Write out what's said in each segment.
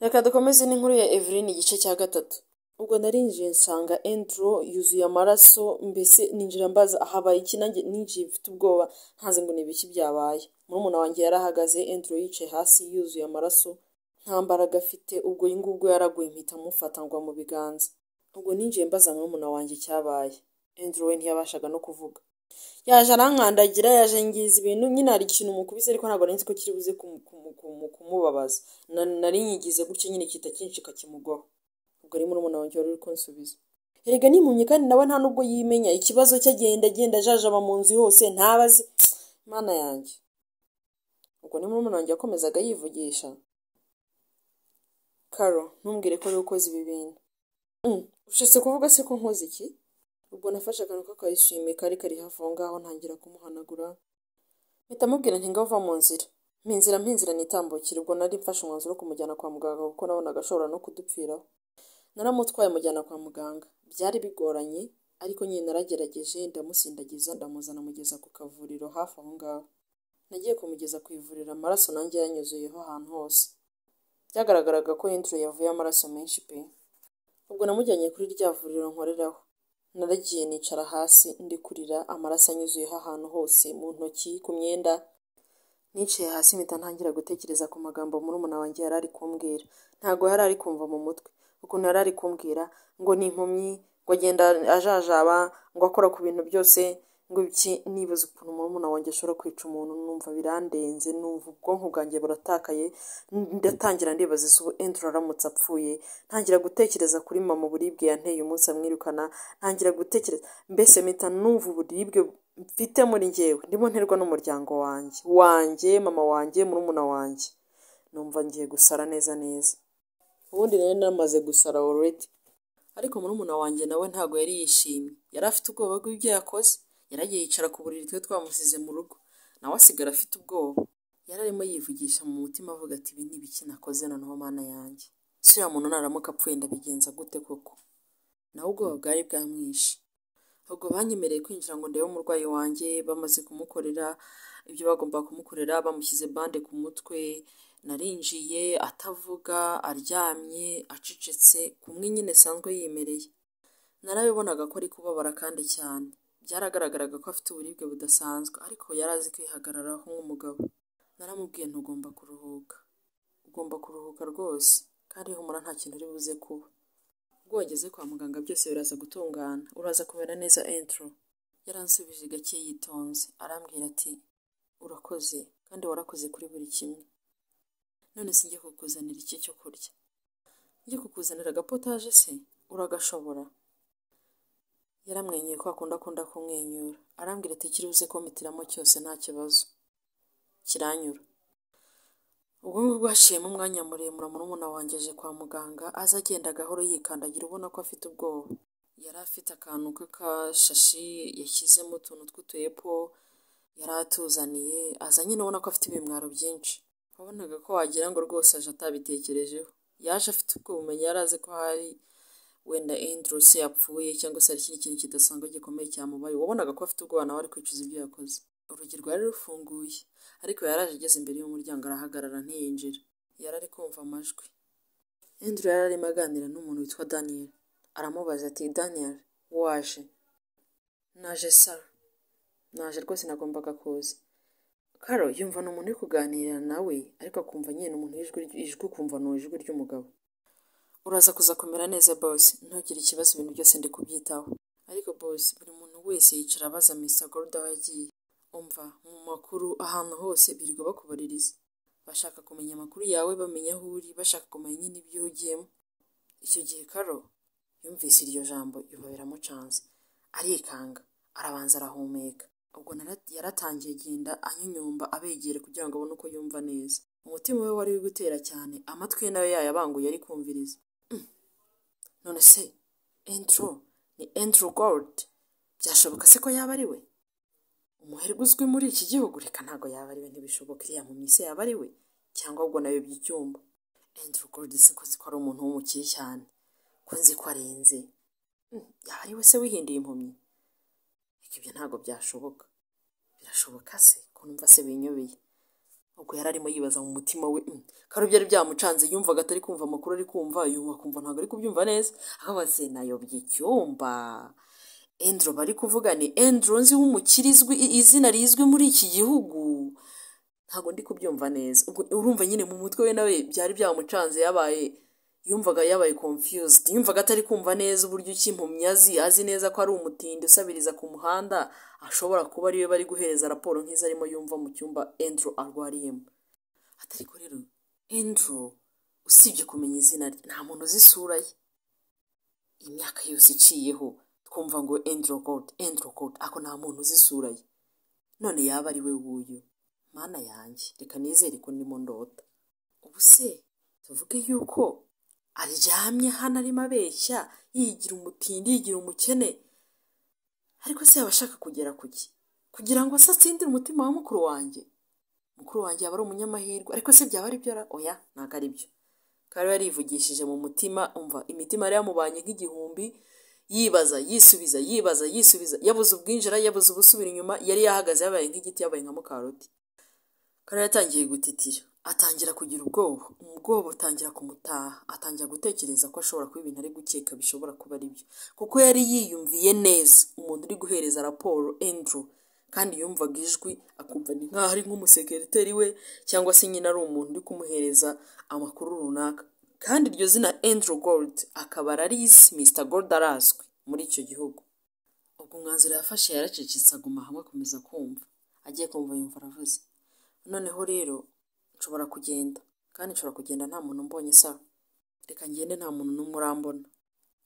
Reka dukomeze n'inkuru ya Evelyn igice cya gatatu. Ubwo narinjiye nsanga Andrew yuzuye amaraso, mbese ninjira mbaza habaye iki, nanjye ninjiye mfite ubwoba ntazi ngo ni ibiki byabaye. Murumuna wanjye yarahagaze, Andrew yicaye hasi yuzuye amaraso, nta mbaraga afite, ubwo ngubwo yaraguye mpita mufata ngwa mu biganza. Ubwo ninjiye mbaza murumuna wanjye icyabaye. Andrew we ntiyabashaga no kuvuga. Yaje arankandagira, yaje ngize ibintu, nyine hari ikintu mukubise ariko ntabwo nari nzi ko kiri buze kumubabaza. Nari nyigize gutyo nyine kita cyinshi kakimugwaho. Ubwo ari murumuna wanjye wari uri kunsubiza. Erega nimpumye kandi nawe nta nubwo yimenya, ikibazo cye agenda ajajaba mu nzu hose ntabazi. Mana yanjye. Ubwo ni murumuna wanjye yakomezaga yivugisha. Karo, ntumbwire ko ari ukoze ibi bintu. Ushatse kuvuga se ko nkoze iki? Ubwo nafashe akantu k'akayishimi kari hafi aho ngaho ntangira kumuhanagura. Mpita mubwira nti ngava mu nzira. Mpinzira nitambukira. Ubwo nari mfashe umwanzuro wo kumujyana kwa muganga kuko nabonaga ashobora no kudupfiraho. Naramutwaye mujyana kwa muganga. Byari bigoranye ariko nyine naragerageje ndamusindagiza ndamuzana mugeza ku kavuriro hafi aho ngaho. Nagiye kumugeza ku ivuriro, amaraso nanjye yanyuzuyeho ahantu hose. Byagaragaraga ko Andrew yavuye amaraso menshi pe. Ubwo namujyanye kuri rya vuriro nkoreraho. Naragiye nicara hasi ndikurira, amaraso anyuzuyeho ahantu hose, mu ntoki, ku myenda. Niciye hasi mpita ntangira gutekereza ku magambo murumuna wanjye yari ari kumbwira. Ntago yari ari kumva mu mutwe. Ukuntu yari ari kumbwira ngo ni impumyi, ngo agenda ajajaba, ngo akora ku bintu byose, ngo iki. Nibaza ukuntu murumuna wanjye ashobora kwica umuntu, numva birandenze, numva ubwonko bwanjye buratakaye. Ndatangira ndibaza isubu Andrew aramutse apfuye. Ntangira gutekereza kuri mama, uburibwe yanteye umunsi amwirukana. Ntangira gutekereza, mbese mpita numva uburibwe mfite muri njyewe, ndimo nterwa n'umuryango wanjye, mama wanjye, murumuna wanjye. Numva ngiye gusara neza. Ubundi rero namaze gusara already. Ariko murumuna wanjye nawe ntago yari yishimye. Yari afite ubwoba bw'ibyo yakoze. Yaragiye yicara ku buriri twe twamusize mu rugo. Nawe asigara afite ubwoba. Yari arimo yivugisha mu mutima avuga ati ibi ni ibiki nakoze noneho mana yanjye. Si ya muntu naramuka apfuye ndabigenza gute koko? Nawe ubwoba bwari bwamwishe. Ubwo banyemereye kwinjira ngo ndebe umurwayi wanjye, bamaze kumukorera ibyo bagomba kumukorera, bamushyize bande ku mutwe. Narinjiye atavuga, aryamye, acecetse, kumwe nyine sanzwe yimereye. Narabibonaga ko ari kubabara kandi cyane. Byaragaragaraga ko afite uburibwe budasanzwe, ariko yari azi kwihagararaho nk'umugabo. Naramubwiye ntugomba kuruhuka. Ugomba kuruhuka rwose, kandi humura nta kintu uri buze kuba. Ubwo wageze kwa muganga byose biraza gutungana, uraza kumera neza Andrew. Yaransubije gake yitonze, arambwira ati urakoze kandi warakoze kuri buri kimwe. None sinjye kukuzanira iki cyo kurya? Njye kukuzanira agapotaje se? Uragashobora? Yaramwenyuye ko akunda kumwenyura. Arambwira ati kiri buze kompitiramo cyose nta kibazo. Kiranyura. Ubwo ngubwo hashiyemo umwanya muremure murumuna wanjye aje kwa muganga, aza agenda gahoro yikandagira ubona ko afite ubwoba. Yari afite akantu k'akashashi yashyizemo utuntu tw'utuyepo yari atuzaniye, aza nyine ubona ko afite ibimwaro byinshi. Wabonaga ko wagira ngo rwose aje atabitekerejeho. Yaje afite ubwo bumenyi, yari azi ko hari wenda Andrew se yapfuye cyangwa se hari ikindi kintu kidasanzwe gikomeye cyamubaye. Wabonaga ko afite ubwoba nawe ari kwicuza ibyo yakoze. Urugi rwari rufunguye, ariko yaraje ageze imbere y'umuryango arahagarara ntiyinjira. Yari ari kumva amajwi. Andrew yari arimo aganira n'umuntu witwa Daniel. Aramubaza ati Daniel, waje? Naje Sara. Naje rwose nagombaga kuza. Karo yumva ni umuntu uri kuganira nawe, ariko akumva nyine umuntu ijwi ukumva ni ijwi ry'umugabo. Uraza kuza kumera neza boss, ntugire ikibazo, ibintu byose ndi kubyitaho. Ariko boss, buri muntu wese yicara abaza Mr. Gorda aho yagiye. Umva mu makuru ahantu hose birirwa bakubaririza. Bashaka kumenya amakuru yawe, bamenya aho uri, bashaka kumenya nyine ibyo ugiyemo. Icyo gihe Karo yumvise iryo jambo yuba biramucanze. Arikanga, arabanza arahumeka. Ubwo yaratangiye agenda anyunyumba abegera kugira ngo abone uko yumva neza. Umutima we wari gutera cyane, amatwi nayo yayabanguye ari kumviriza. None se Andrew ni Andrew Gold? Byashoboka se ko yaba ari we? Umuherwe uzwi muri iki gihugu? Reka ntago yaba ari we, ntibishoboka. Iriya mpumyi se yaba ari we? Cyangwa ubwo nayo by'icyumba. Andrew Gold se ko nzi ko ari umuntu w'umukire cyane, ko nzi ko arenze. Yaba ari we se wihinduye impumyi? Ibyo ntago byashoboka. Birashoboka se ko numva se binyobeye. ubwo yari arimo yibaza mu mutima we karo byari byamucanze yumvaga atari kumva amakuru ari kumva kumva ntabwo ari kubyumva neza abaze nayobye icyumba Andrew bari kuvuga ni Andrew nzi w'umukirizwi izina rizwi muri iki gihugu ntabwo ndi kubyumva neza urumva nyine mu mutwe we nawe byari byamucanze yumvaga yabaye confused yumvaga atari kumva neza uburyo ikimpumyi azi neza ko ari umutindi usabiriza ku muhanda ashobora kuba ariwe bari guhereza raporo nk'izo arimo yumva mu cyumba Andrew arwariyemo atari ko rero Andrew usibye kumenya izina rye nta muntu uzi isura ye imyaka yose iciyeho twumva ngo Andrew Gold ako nta muntu uzi isura ye none yaba ari we wuyu mana yanjye reka nizere ko ndimo ndota ubu se tuvuge yuko aryamye hano arimo abeshya yigira umutindi yigira umukene ariko se yabashaka kugera kuki kugira ngo se atsindire umutima wa mukuru wanjye yaba ari umunyamahirwe ariko se byaba ari byo oya ntabwo ari byo kari yarivugishije mu mutima umva imitima yari yamubanye nk'igihumbi yibaza yisubiza yabuze ubwinjira yabuze ubusubira inyuma yari yahagaze yabaye nk'igiti yabaye nka mukaroti kari yatangiye gutitira atangira kugira ubwoba utangira kumutaha atangira gutekereza ko ashobora kuba ibintu ari gukeka bishobora kuba ari byo kuko yari yiyumviye neza umuntu uri guhereza raporo Andrew kandi yumvaga ijwi akumva ni nkaho ari nk'umusekereteri we cyangwa se nyine ari umuntu uri kumuhereza amakuru runaka kandi iryo zina Andrew Gold akaba arizi Mr Gold arazwi muri icyo gihugu ubwo umwanzuro yafashe yaracecetse aguma hamwe akomeza kumva agiye kumva yumva aravuze noneho rero nshobora kugenda kandi nshobora kugenda nta muntu mbonye sawa reka ngende nta muntu n'umwe urambona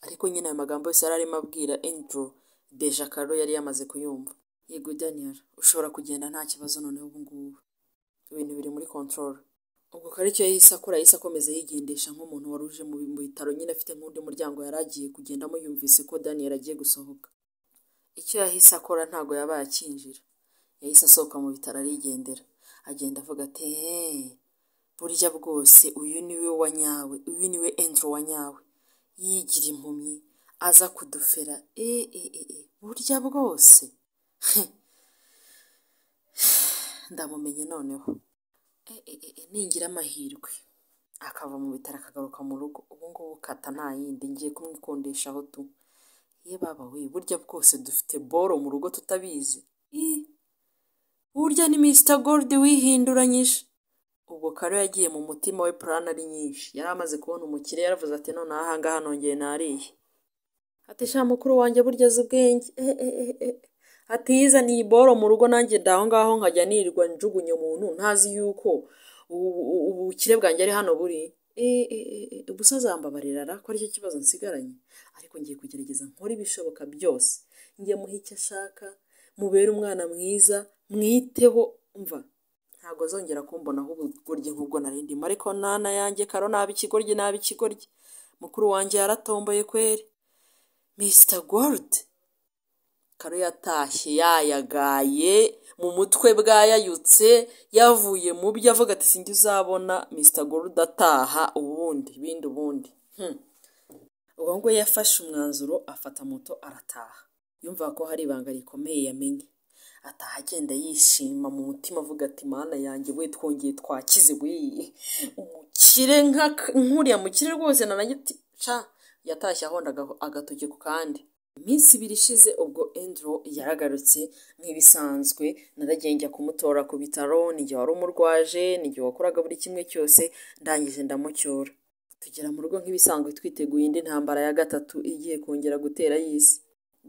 ariko nyine aya magambo yose yari arimo abwira Andrew deja Karo yari yamaze kuyumva yego Daniel ushobora kugenda nta kibazo noneho ubu ngubu ibintu biri muri control ubwo Karo icyo yahise akora yahise akomeza yigendesha nk'umuntu wari uje mu bitaro nyine afite nk'undi muryango yari agiye kugendamo yumvise ko Daniel agiye gusohoka icyo yahise akora ntago yabaye akinjira yahise asohoka mu bitaro arigendera agenda avuga ati burya bwose uyu niwe wanyawe uyu niwe Andrew wanyawe yigira impumyi aza kudufera burya bwose ndamumenye noneho ningira amahirwe akava mu bitaro akagaruka mu rugo ubu ngubu kata nta yindi ngiye kumwikondeshaho tu baba we burya bwose dufite boro mu rugo tutabizi burya ni Mr Gold wihinduranyije ubwo Karo yagiye mu mutima we plan ari nyinshi yari amaze kubona umukire yaravuze ati none ahangaha nongeye nariye ati sha mukuru wanjye burya azi ubwenge ati yizaniye boro mu rugo nanjye ndaho ngaho nkajya nirirwa njugunye umuntu ntazi yuko ubukire bwanjye ari hano buri ubusa azambabarira ko aricyo kibazo nsigaranye ariko ngiye kugerageza nkora ibishoboka byose ngiye muha icyo ashaka mubere umwana mwiza mwiteho umva ntabwo azongera kumbonaho ubugoryi nk'ubwo narindimo ariko nana yanjye Karo nabi ikigoryi mukuru wanjye yaratomboye kweri Mr Gold Karo yatashye yayagaye mu mutwe bwayayutse yavuye mu byo avuga ati sinjye uzabona Mr Gold ataha ubundi ubwo ngo yafashe umwanzuro afata moto arataha yumva ko hari ibanga rikomeye yamenye ataha agenda yishima mu mutima avuga ati mana yanjye we twongeye twakize we umukire nk'uriya mukire rwose nanagiti yatashye ahondaga agatoki ku kandi iminsi ibiri ishize ubwo Andrew yaragarutse nk'ibisanzwe naragiye njya kumutora ku bitaro n'igihe wari umurwaje n'igihe wakoraga buri kimwe cyose ndangije ndamucyura tugera mu rugo nk'ibisanzwe twiteguye indi ntambara ya gatatu igiye kongera gutera y'isi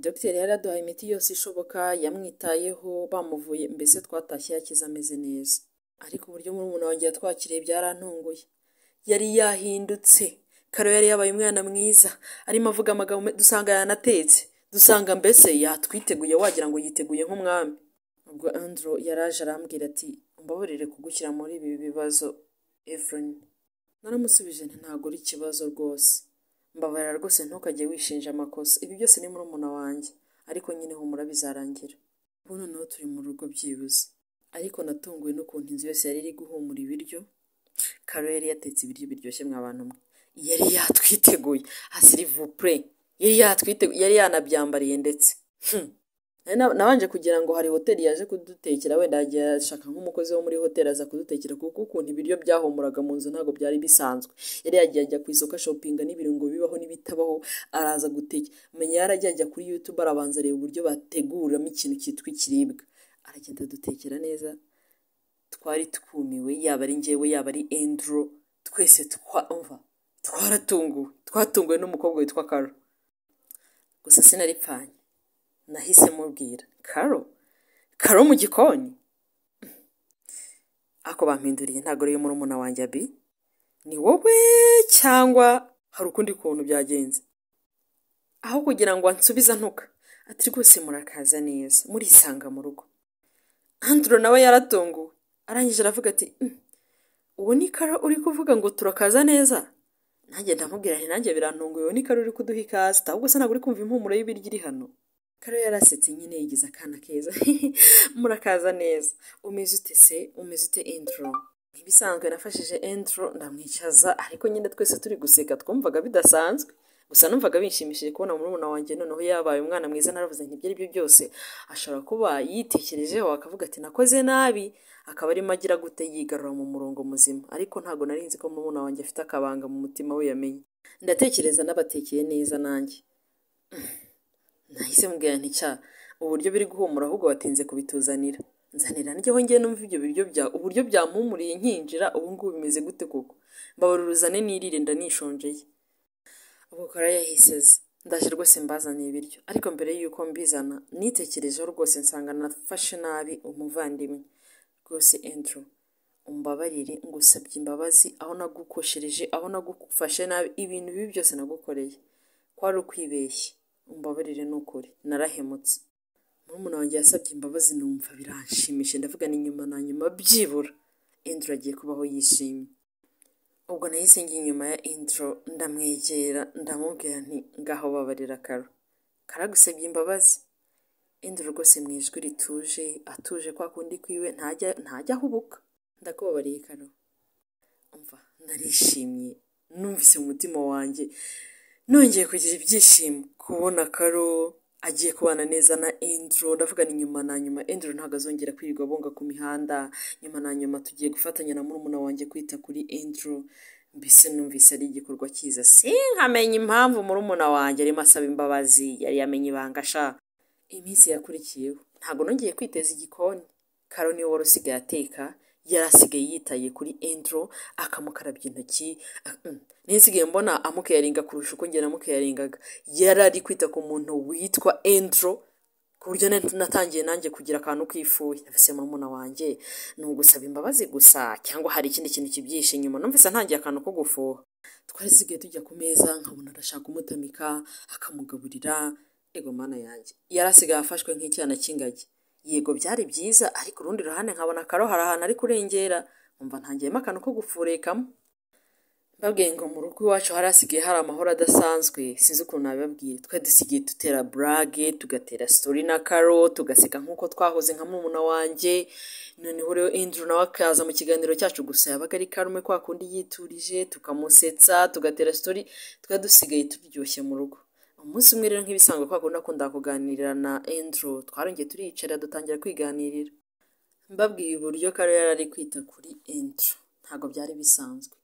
Dr yaraduhaye imiti yose ishoboka yamwitayeho bamuvuye mbese twatashye yakize ameze neza ariko uburyo umuntu wanjye yatwakiriye byarantunguye yari yahindutse Karo yari yabaye umwana mwiza arimo avuga amagambo dusanga yanatetse dusanga mbese yatwiteguye wagira ngo yiteguye nk'umwami ubwo Andrew yaraje arambwira ati mbabarire kugushyira muri ibi bibazo Evelyn naramusubije ntabwo ari ikibazo rwose mbabarira rwose ntukajye wishinja amakosa ibi byose ni murumuna wanjye ariko nyine humura bizarangira ubu noneho turi mu rugo byibuze ariko natunguwe n'ukuntu inzu yose yari iri guhumura ibiryo Karo yari yatetse ibiryo biryoshye mw'abantu mwe yari yatwiteguye asirivupure yari yatwiteguye yari yanabyambariye ndetse nabanje kugira ngo hari hoteli yaje kudutekera wenda yagiye ashaka nk'umukozi wo muri hoteli aza kudutekera kuko ukuntu ibiryo byahumuraga mu nzu ntabwo byari bisanzwe. Yari yagiye ajya ku isoko shopinga n'ibirungo bibaho n'ibitabaho araza guteka. Menya yaragiye ajya kuri YouTube arabanza areba uburyo bateguramo ikintu cyitwa ikiribwa. Aragenda adutekera neza. Twari twumiwe yaba ari njyewe yaba ari Andrew twese twaratunguwe n'umukobwa witwa Karo. Gusa sinaripfanye. Nahise mubwira Karo mu gikoni. Ako bampinduriye ntago rero murumuna wanjye Abi. Ni wowe cyangwa hari ukundi kuntu byagenze? Aho kugira ngo ansubiza ntuka. Ati rwose murakaza neza. Murisanga mu rugo. Andrew nawe yaratunguwe. Arangije aravuga ati uwo ni Karo uri kuvuga ngo turakaza neza? Nanjye ndamubwira nti nanjye birantunguye uwo ni Karo uri kuduha ikaze. Ahubwo se ntabwo uri kumva impumuro y'ibiryo iri hano. Karo yarasetse nyine yigize akana keza. Murakaza neza. Umeze ute se? Umeze ute Andrew? Ibisanzwe nafashije Andrew ndamwicaza ariko nyine twese turi guseka twumvaga bidasanzwe. Gusa numvaga binshimishije kubona murumuna wanjye noneho yabaye umwana mwiza. Naravuze nti ibyo ari byo byose ashobora kuba yitekerejeho akavuga ati nakoze nabi, akaba arimo agira gute yigarura mu murongo muzima. Ariko ntago nari nzi ko murumuna wanjye afite akabanga mu mutima we yamenye. Ndatekereza n'abatekeye neza nanjye. Nahise mbwira nti uburyo biri guhumura ahubwo watinze kubituzanira. Nzanira njyewe ngiye numva ibyo biryo uburyo byampumuriye nkinjira ubu ngubu bimeze gute koko? Mbabaruruzane nirire ndanishonjeye. Ubwo Karo yahiseze. Ndaje rwose mbazaniye ibiryo. Ariko mbere y'uko mbizana nitekerejeho rwose nsanga nafashe nabi umuvandimwe. Rwose Andrew umbabarire ngusabye imbabazi aho nagukoshereje aho nagufashe nabi ibintu bibi byose nagukoreye. Kwari ukwibeshya. Umbabarire n'ukuri narahemutse. Murumuna wanjye yasabye imbabazi numva biranshimishe ndavuga ni nyuma na nyuma byibura Andrew agiye kubaho yishimye. Ubwo nahise ngiye inyuma ya Andrew ndamwegera ndamubwira nti ngaho babarira Karo. Karagusabye imbabazi. Andrew rwose mu ijwi rituje atuje kwa kundi kwiwe ntajya ahubuka. Ndakubabariye Karo. Umva narishimye numvise mu mutima wanjye nongeye kugira ibyishimo kubona Karo agiye kubana neza na Andrew. Ndavuga ni nyuma na nyuma Andrew ntago azongera kwirirwa bonga ku mihanda. Nyuma na nyuma tugiye gufatanya na murumuna wanjye kwita kuri Andrew. Mbese numvise ari igikorwa cyiza. Sinkamenya impamvu murumuna wanjye arimo asaba imbabazi. Yari yamenye ibanga sha. Iminsi yakurikiyeho ntago nongeye kwiteza igikoni. Karo niwe wari usigaye ateka. Yarasigaye yitaye kuri Andrew akamukarabya intoki. Nisigaye mbona amukeyaringa kurusha uko njye namukeyaringaga. Yari ari kwita ku muntu witwa Andrew ku buryo natangiye nanjye kugira akantu kifuye. Nafise murumuna wanjye ni ugusaba imbabazi gusa cyangwa hari ikindi kintu kibyihishe inyuma. Numvise ntangiye akantu ko gufuha. Twari sigaye tujya ku meza nkabona arashaka umutamika akamugaburira. Ego mana yanjye yarasigaye afashwe nk'icyana cy'ingagi. Yego byari byiza ariko urundi ruhande nkabona Karo hari ahantu ari kurengera. Umva ntangiyemo akantu ko gufurekamo. Mbabwiye ngo mu rugo iwacu harasigaye hari amahoro adasanzwe. Sinzi ukuntu nabibabwira. Twe dusigaye dutera brage tugatera story na Karo tugaseka nk'uko twahoze nka murumuna wanjye. Noneho rero Andrew nawe akaza mu kiganiro cyacu gusa yabaga ari karume kwa kundi yiturije tukamusetsa tugatera story. Twe dusigaye turyoshye mu rugo. Umunsi umwe rero nk'ibisanzwe kwa kundi nakunda kuganirira na Andrew twarongeye turicara dutangira kwiganirira. Mbabwiye uburyo Karo yari ari kwita kuri Andrew ntago byari bisanzwe.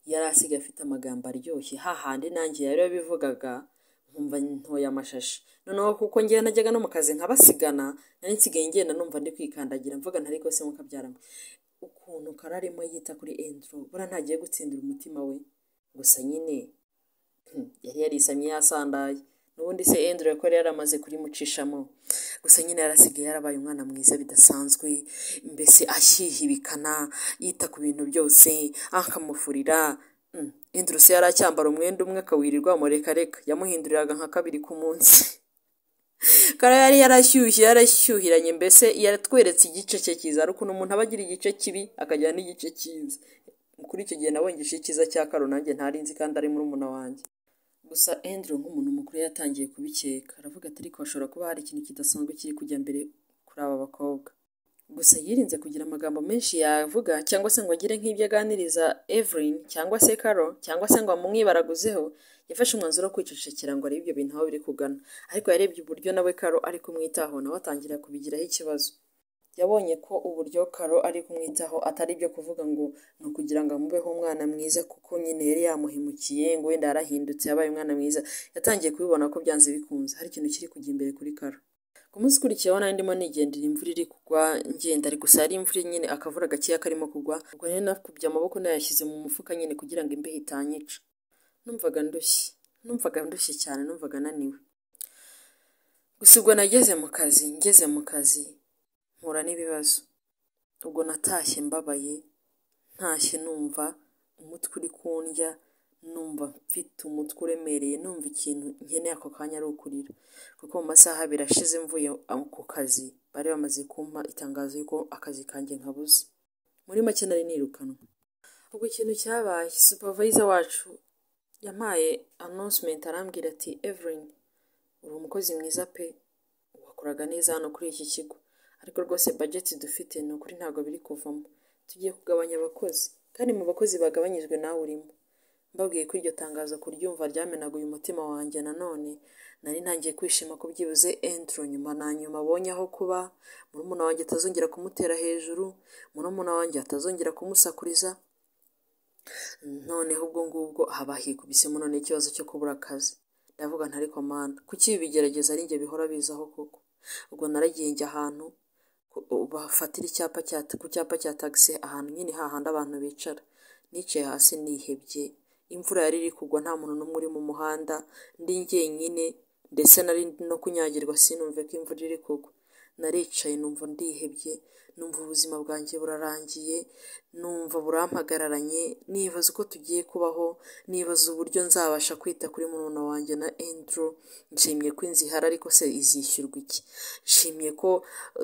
Yari asigaye afite amagambo aryoshye hahandi nanjye yari yabivugaga nkumva ntoya amashashi. Noneho kuko ngiye najyaga no mu kazi nkabasigana nari nsigaye ngenda numva ndi kwikandagira mvuga ntari ko se mukabyaramo ukuntu Karo arimo yita kuri Andrew bura ntagiye gutsindira umutima we. Gusa nyine yari yarisamye yasandaye. Nubundi se Andrew yari yaramaze kurimucishamo. Gusa nyine yarasigaye yarabaye umwana mwiza bidasanzwe. Mbese ashyihibikana yita ku bintu byose akamufurira. Andrew se yaracyambara umwenda umwe akawirirwa mureka reka yamuhinduriraga nka kabiri ku munsi. Karo yari yarashyuhiranye mbese yaratweretse igice cye cyiza. Ariko umuntu aba agira igice kibi akagira n'igice cyiza. Kuri icyo gihe nabonye igice cyiza cya Karo nanjye ntari nzi kandi ari murumuna wanjye. Gusa Andrew nk'umuntu mukuru yatangiye kubikeka. Aravuga ati ariko hashobora kuba hari ikintu kidasanzwe kiri kujya mbere kuri aba bakobwa. gusa yirinze kugira amagambo menshi yavuga cyangwa se ngo agire nk'ibyo aganiriza Evelyn cyangwa se Carol cyangwa se ngo amwibaraguzeho. Yafashe umwanzuro wo kwicecekera ngo arebe ibyo bintu aho biri kugana, ariko yarebye uburyo nawe Carol ari kumwitaho, nawe atangira kubigiraho ikibazo. Yabonye ko uburyo Carol ari kumwitaho atari ibyo kuvuga ngo ni ukugira ngo amubeho umwana mwiza, kuko nyine yari yamuhemukiye ngo wenda yarahindutse yabaye umwana mwiza. Yatangiye kubibona ko byanze bikunze hari ikintu kiri kujya imbere kuri Carol. Ku munsi ukurikiyeho nari ndimo nigendera, imvura iri kugwa ngenda, ari gusa ari imvura nyine akavura gakeya karimo kugwa. Ubwo rero nakubye amaboko nayashyize mu mufuka nyine kugira ngo imbeho itanyica. Numvaga ndushye cyane, numvaga naniwe. Gusa ubwo ngeze mu kazi mpura n'ibibazo. Ubwo natashye mbabaye, ntashye numva umutwe uri kundya, numva mfite umutwe uremereye, numva ikintu nkeneye ako kanya ari ukurira, kuko mu masaha birashize mvuye ku kazi bari bamaze kumpa itangazo yuko akazi kanjye nkabuze. Muri make nari nirukanwe. Ubwo ikintu cyabaye, supervisor wacu yampaye announcement arambwira ati Evelyn, uri umukozi mwiza pe, wakoraga neza hano kuri iki kigo, ariko rwose budget dufite ni ukuri ntabwo biri kuvamo, tugiye kugabanya abakozi, kandi mu bakozi bagabanyijwe nawe urimo. Mbabwiye ko iryo tangazo kuryumva ryamenaguye umutima wanjye. Nanone nari ntangiye kwishima ko byibuze Andrew nyuma abonye aho kuba, murumuna wanjye atazongera kumutera hejuru, murumuna wanjye atazongera kumusakuriza. Noneho ubwo ngubwo haba hikubisemo none ikibazo cyo kubura akazi. Ndavuga ntari ko mana, kuki ibi bigerageza ari njye bihora bizaho koko? Ubwo naragiye njya ahantu bafatira ku cyapa cya taxi, ahantu nyine hahandi abantu bicara. Nicaye hasi nihebye, imvura yari iri kugwa, nta muntu n'umwe uri mu muhanda, ndi njyenyine, ndetse nari no kunyagirwa sinumve ko imvura iri kugwa. Naricaye numva ndihebye, numva ubuzima bwanjye burarangiye, numva burampagararanye, nibaza uko tugiye kubaho, nibaza uburyo nzabasha kwita kuri murumuna wanjye na Andrew. Nshimye ko inzu ihari, ariko se izishyurwa iki? Nshimye ko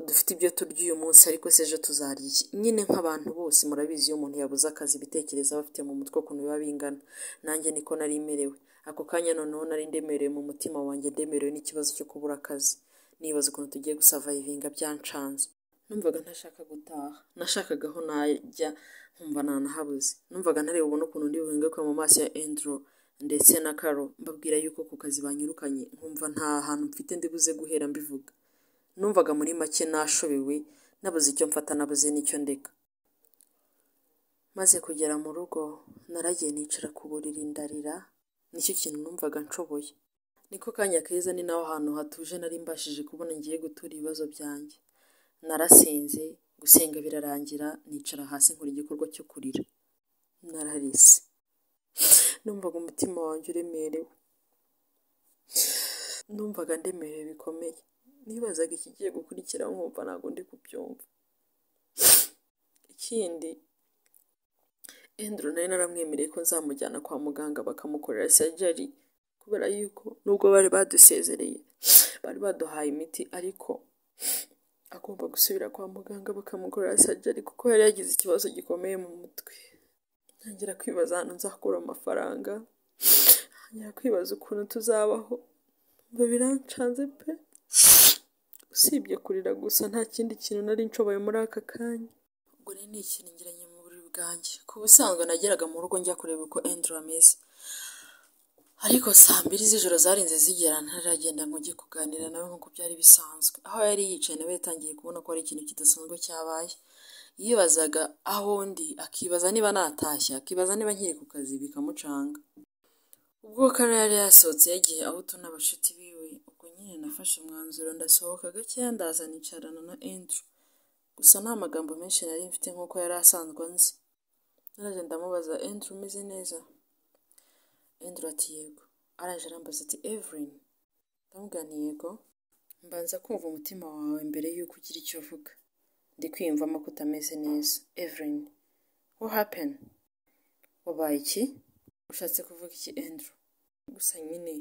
dufite ibyo turya uyu munsi, ariko se ejo tuzarya iki? Nyine nk'abantu bose murabizi, iyo umuntu yabuze akazi ibitekerezo aba afite mu mutwe ukuntu biba bingana. Nanjye niko nari merewe ako kanya. Noneho nari ndemerewe mu mutima wanjye, ndemerewe n'ikibazo cyo kubura akazi. Nibaza ukuntu tugiye gusavayivinga byancanze. Numvaga ntashaka gutaha, nashakaga aho najya nkumva nanahabuze. Numvaga ntareba ubona ukuntu ndi buhinguke mu maso ya Andrew ndetse na Carol, mbabwira yuko ku kazi banyirukanye, nkumva nta hantu mfite ndibuze guhera mbivuga. Numvaga muri make nashobewe, nabuze icyo mfata, nabuze n'icyo ndeka. Maze kugera mu rugo naragiye nicara ku buriri ndarira, nicyo kintu numvaga nshoboye. Niko kanya keza, ni naho hantu hatuje nari mbashije kubona ngiye gutura ibibazo byanjye. Narasenze, gusenga birarangira, nicara hasi nkora igikorwa cyo kurira. Nararise, numvaga umutima wanjye uremerewe, numvaga ndemerewe bikomeye. Nibazaga ikigiye gukurikira, nkumva ntabwo ndi kubyumva. Ikindi, Andrew nari naramwemereye ko nzamujyana kwa muganga bakamukorera surgery, kubera yuko nubwo bari badusezereye, bari baduhaye imiti, ariko agomba gusubira kwa muganga bakamukorera surgery kuko yari yagize ikibazo gikomeye mu mutwe. Ntangira kwibaza ahantu nzakura amafaranga, ntangira kwibaza ukuntu tuzabaho. Birancanze pe, usibye kurira gusa nta kindi kintu nari nshoboye muri aka kanya. Ubwo rero nikiningiranye mu buriri bwanjye. Ku busanzwe nageraga mu rugo njya kureba uko Andrew ameze, ariko saa 2 z'ijoro zarinze zigera ntaragenda ngo njye kuganira nawe nk'uko byari bisanzwe. Aho yari yicaye nawe yatangiye kubona ko ari ikintu kidasanzwe cyabaye. Yibazaga aho ndi, akibaza niba natashye, akibaza niba nkiri ku kazi, bikamucanga. Ubwo Carol yari yasohotse yagiye aho n'abashuti biwe, ubwo nyine nafashe umwanzuro ndasohoka gakeya ndaza nicarana na Andrew. Gusa nta magambo menshi nari mfite nk'uko yari asanzwe nzi. Naraje ndamubaza, Andrew umeze neza? Andrew ati yego. Araje arambaza ati Evelyn. Ndamubwira nti yego. Mbanza kumva umutima wawe mbere yuko ugira icyo uvuga. Ndi kwiyumvamo ko utameze neza. Evelyn, what happened? Wabaye iki? Ushatse kuvuga iki Andrew? Gusa nyine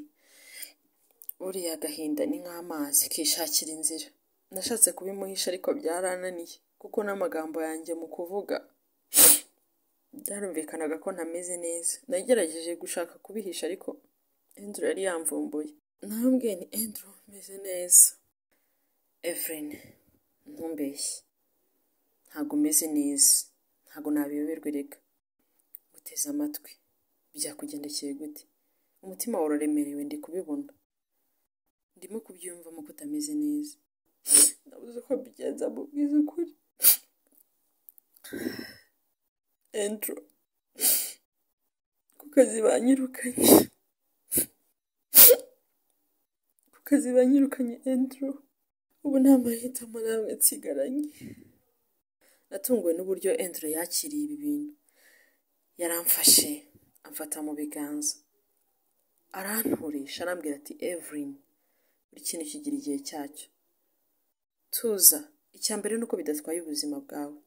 uriya gahinda ni nk'amazi kishakira inzira. Nashatse kubimuhisha ariko byarananiye, kuko n'amagambo yanjye mu kuvuga byarumvikanaga ko ntameze neza. Nagerageje gushaka kubihisha ariko Andrew yari yamvumbuye. Nambwiye ni Andrew meze neza. Evelyn, ntumbeshye, ntago umeze neza, ntago nabiyoberwa reka, guteze amatwi, byakugendekeye gute? Umutima wawe uraremerewe, ndi kubibona, ndimo kubyiyumvamo ko utameze neza, nabuze ko mbigenza mubwiza ukuri. Andrew, ku kazi banyirukanye, Andrew, ubu nta mahitamo namwe nsigaranye. Natunguwe n'uburyo Andrew yakiriye ibi bintu. Yaramfashe, amfata mu biganza, aranturisha, arambwira ati Evelyn, buri kintu kigira igihe cyacyo. Tuza, icya mbere nuko bidatwaye ubuzima bwawe.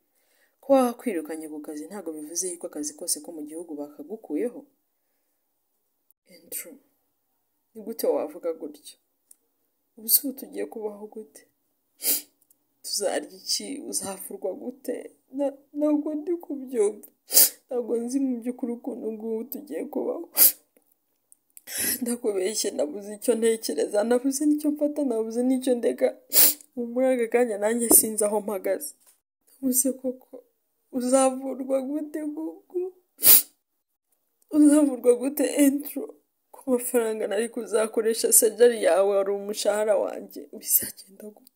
Kuba wakwirukanye ku kazi ntabwo bivuze yuko akazi kose ko mu gihugu bakagukuyeho. Andrew, ni gute wavuga gutyo? Ubu se tugiye kubaho gute? Tuzarya iki? Uzavurwa gute? Ntabwo ndi kubyumva, ntabwo nzi mu by'ukuri ukuntu ngubu tugiye kubaho. Ndakubeshye, nabuze icyo ntekereza, nabuze n'icyo mfata, nabuze n'icyo ndeka. Muri aka kanya nanjye sinzi aho mpagaze. Nabuze koko, uzavurwa gute gugu? Uzavurwa gute Andrew? Ku mafaranga nari kuzakoresha surgery yawe wari umushahara wanjye, bizagenda gute?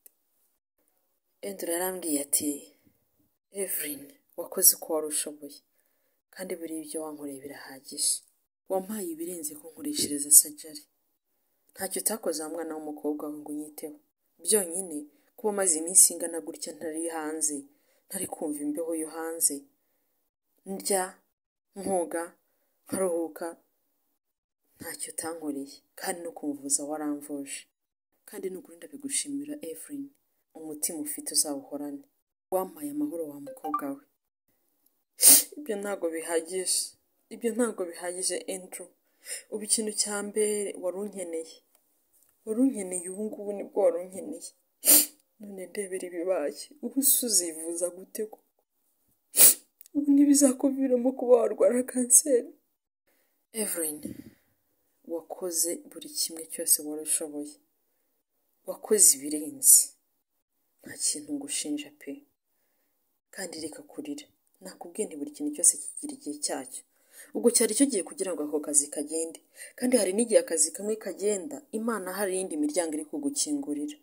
Andrew yarambwiye ati Evelyn, wakoze uko wari ushoboye, kandi buriya ibyo wankoreye birahagije. Wampaye ibirenze ko nkoreshereza surgery. Ntacyo utakoze wa mwana w'umukobwa wawe ngo unyiteho. Byonyine kuba maze iminsi ingana gutya ntari hanze, ntari kumva imbeho yo hanze, ndya, nkoga, nkaruhuka, ntacyo utankoreye, kandi no kumvuza waramvuje. Kandi n'ukuri ndabigushimira Evelyn, umutima ufite uzawuhorane. Wampaye amahoro wa mukobwa we. Ibyo ntabwo bihagije Andrew. Ubu ikintu cya mbere wari unkeneye ubu ngubu nibwo wari unkeneye. None ndebera ibibaye, ubu se uzivuza gute koko? Ubu ntibizakuviramo kuba warwara kanseri. Evelyn, wakoze buri kimwe cyose wari ushoboye, wakoze ibirenze, nta kintu ngushinja pe. Kandi reka kurira, nakubwiye nti buri kintu cyose kigira igihe cyacyo. Ubwo cyari cyo gihe kugira ngo ako kazi kagende, kandi hari n'igihe akazi kamwe kagenda, Imana hari iyindi miryango iri kugukingurira.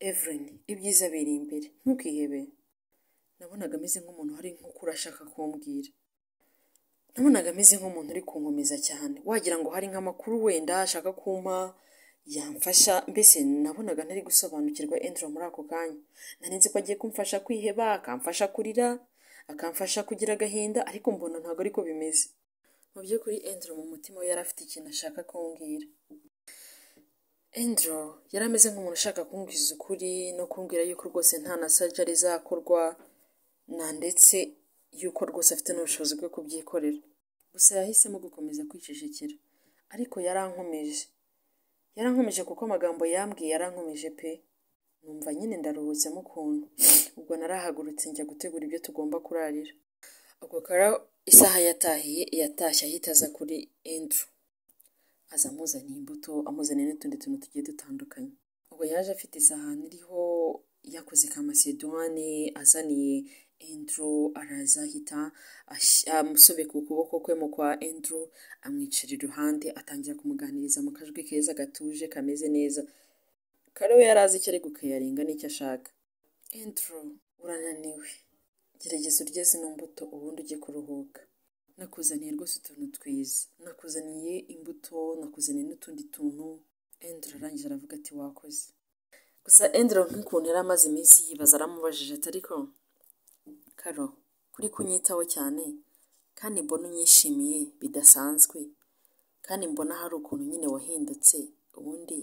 Evelyn, ibyiza biri imbere, ntukihebe. Nabonaga ameze nk'umuntu hari nk'uko urashaka kumbwira. Nabonaga ameze nk'umuntu uri kunkomeza cyane, wagira ngo hari nk'amakuru wenda ashaka kumpa yamfasha. Mbese nabonaga ntari gusobanukirwa Andrew muri ako kanya. Nari nzi ko agiye kumfasha kwiheba, akamfasha kurira, akamfasha kugira agahinda, ariko mbona ntabwo ariko bimeze. Mu by'ukuri Andrew mu mutima we yari afite ikintu ashaka kumbwira. Andrew yari ameze nk'umuntu ushaka kumbwiza ukuri no kumbwira yuko rwose nta na surgery izakorwa, ndetse yuko rwose afite n'ubushobozi bwo kubyikorera. Gusa yahisemo gukomeza kwicecekera, ariko yarankomeje kuko amagambo yambwiye yarankomeje pe. Numva nyine ndaruhutsemo ukuntu. Ubwo narahagurutse njya gutegura ibyo tugomba kurarira. Ubwo kara isaha yatashye ahita aza kuri Andrew, aza amuzaniye imbuto, amuzaniye n'utundi tuntu tugiye dutandukanye. Ubwo yaje afite isahani iriho yakoze ka masedwane, azaniye Andrew, araza ahita amusobeka ukuboko kwe mu kwa Andrew, amwicira iruhande, atangira kumuganiriza mu kajwi keza gatuje kameze neza. Kare yari azi icyo ari gukayarenga n'icyo ashaka. Andrew, urananiwe, gerageza urye zino mbuto ubundi ujye kuruhuka. Nakuzaniye rwose utuntu twiza, nakuzaniye imbuto, nakuzaniye n'utundi tuntu. Andrew arangije aravuga ati wakoze. Gusa Andrew nk'ukuntu yari amaze iminsi yibaza, aramubajije ati ariko Karo, kuri kunyitaho cyane, kandi mbona unyishimiye bidasanzwe, kandi mbona hari ukuntu nyine wahindutse, ubundi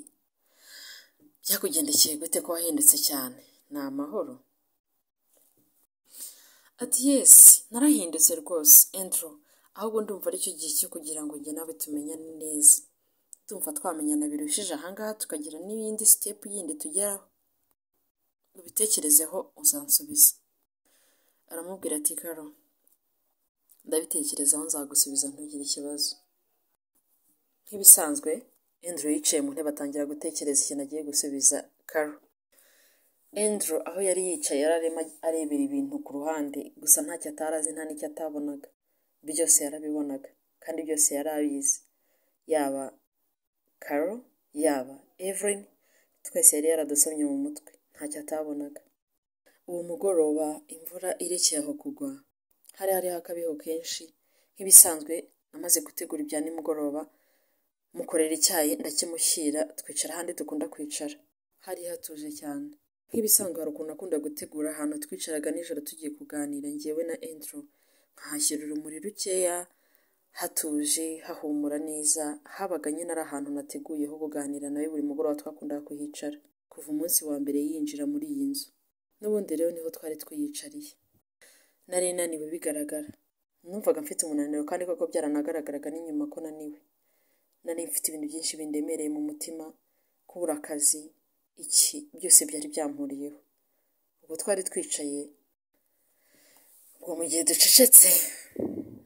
byakugendekeye gute ko wahindutse cyane? Ni amahoro? Ati yes, narahindutse rwose Andrew, ahubwo ndumva aricyo gihe cyo kugira ngo njye nawe tumenyane neza, tumva twamenyana birushije ahangaha, tukagira n'ibindi step yindi tugeraho. Ubitekerezeho uzansubiza. Aramubwira ati Karo, ndabitekerezaho nzagusubiza ntugire ikibazo. Nk'ibisanzwe Andrew yicaye mu ntebe atangira gutekereza ikintu agiye gusubiza Karo. Andrew aho yari yicaye yararema arebera ibintu ku ruhande gusa ntacyo atarazi nta n'icyo atabonaga, byose yarabibonaga kandi byose yari abizi, yaba Carol yaba Evelyn twese yari yaradusomye mu mutwe ntacyo atabonaga. Uwo mugoroba imvura irekeye aho kugwa, hari hariho akabeho kenshi nk'ibisanzwe. Amaze gutegura ibya nimugoroba mukorera icyayi ndakimushyira, twicara ahandi dukunda kwicara, hari hatuje cyane nk'ibisanzwe. Hari ukuntu akunda gutegura ahantu twicaraga nijoro tugiye kuganira njyewe na Andrew, nkahashyira urumuri rukeya, hatuje hahumura neza, habaga nyine ari ahantu nateguye ho kuganira nawe. Buri mugoroba twakundaga kuhicara kuva umunsi wa mbere yinjira muri iyi nzu, n'ubundi rero niho twari twiyicariye. Nari naniwe bigaragara, numvaga mfite umunaniro kandi koko byaranagaragaraga n'inyuma ko naniwe. Nari mfite ibintu byinshi bindemereye mu mutima, kubura akazi, iki byose byari byampuriyeho. Ubwo twari twicaye, ubwo mu gihe ducecetse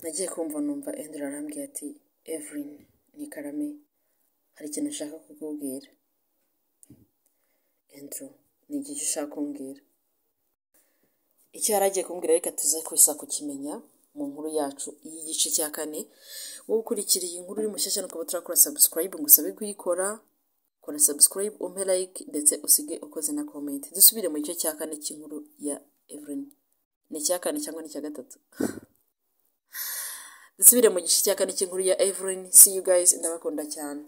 nagiye kumva numva Andrew arambwiye ati Evelyn ni Karame, hari ikintu nshaka kukubwira. Andrew ni igihe ushaka kumbwira? Icyo yari agiye kumbwira reka tuze kusa kukimenya mu nkuru yacu y'igice cya 4. Wowe ukurikiriye iyi nkuru uri mushyashya ukaba turakora subscribe, ngusabe kuyikora, kora subscribe, umpe like ndetse usige ukoze na comment. Dusubire mu gice cya 4 cy'inkuru ya Evelyn. Ni icya 4 cyangwa ni icya 3? Dusubire mu gice cya 4 cy'inkuru ya Evelyn. See you guys, ndabakunda cyane.